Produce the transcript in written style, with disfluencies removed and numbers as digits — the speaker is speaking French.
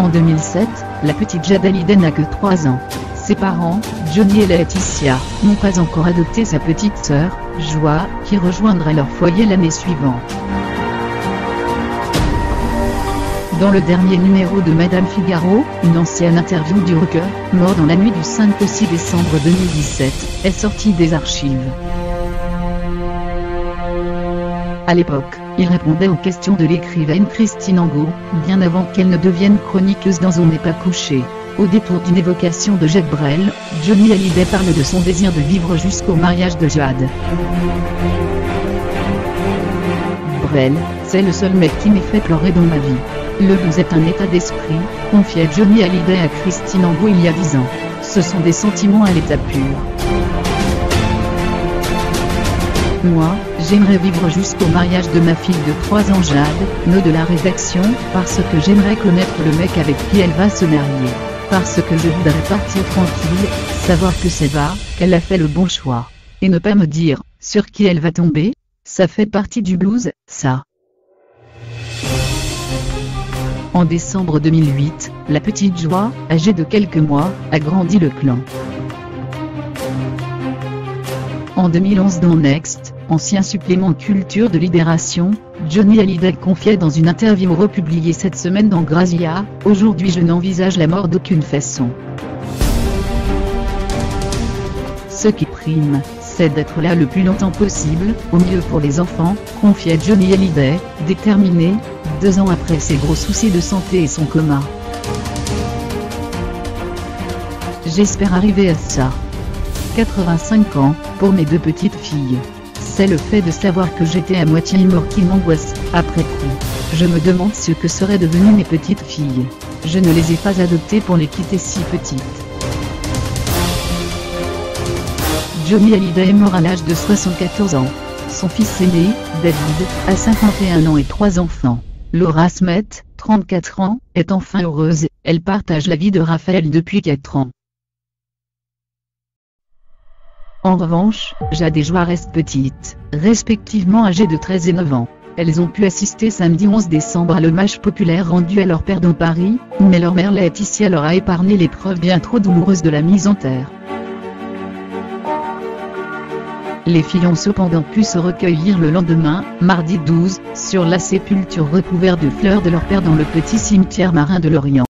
En 2007, la petite Jade Hallyday n'a que 3 ans. Ses parents, Johnny et Laetitia, n'ont pas encore adopté sa petite sœur, Joie, qui rejoindra leur foyer l'année suivante. Dans le dernier numéro de Madame Figaro, une ancienne interview du rocker, mort dans la nuit du 5 au 6 décembre 2017, est sortie des archives. À l'époque, il répondait aux questions de l'écrivaine Christine Angot, bien avant qu'elle ne devienne chroniqueuse dans On n'est pas couché. Au détour d'une évocation de Jacques Brel, Johnny Hallyday parle de son désir de vivre jusqu'au mariage de Jade. Brel, c'est le seul mec qui m'ait fait pleurer dans ma vie. Le blues est un état d'esprit, confiait Johnny Hallyday à Christine Angot il y a 10 ans. Ce sont des sentiments à l'état pur. Moi, j'aimerais vivre jusqu'au mariage de ma fille de 3 ans Jade, note de la rédaction, parce que j'aimerais connaître le mec avec qui elle va se marier. Parce que je voudrais partir tranquille, savoir que c'est va, qu'elle a fait le bon choix. Et ne pas me dire, sur qui elle va tomber, ça fait partie du blues, ça. En décembre 2008, la petite Joie, âgée de quelques mois, a grandi le clan. En 2011 dans Next, ancien supplément culture de Libération, Johnny Hallyday confiait dans une interview republiée cette semaine dans Grazia, « Aujourd'hui je n'envisage la mort d'aucune façon. Ce qui prime, c'est d'être là le plus longtemps possible, au mieux pour les enfants », confiait Johnny Hallyday, déterminé, 2 ans après ses gros soucis de santé et son coma. « J'espère arriver à ça. 85 ans, pour mes 2 petites filles. C'est le fait de savoir que j'étais à moitié mort qui m'angoisse, après coup. Je me demande ce que seraient devenues mes petites filles. Je ne les ai pas adoptées pour les quitter si petites. » Johnny Hallyday est mort à l'âge de 74 ans. Son fils aîné, David, a 51 ans et 3 enfants. Laura Smet, 34 ans, est enfin heureuse, elle partage la vie de Raphaël depuis 4 ans. En revanche, Jade et Joie restent petites, respectivement âgées de 13 et 9 ans. Elles ont pu assister samedi 11 décembre à l'hommage populaire rendu à leur père dans Paris, mais leur mère Laetitia leur a épargné l'épreuve bien trop douloureuse de la mise en terre. Les filles ont cependant pu se recueillir le lendemain, mardi 12, sur la sépulture recouverte de fleurs de leur père dans le petit cimetière marin de Lorient.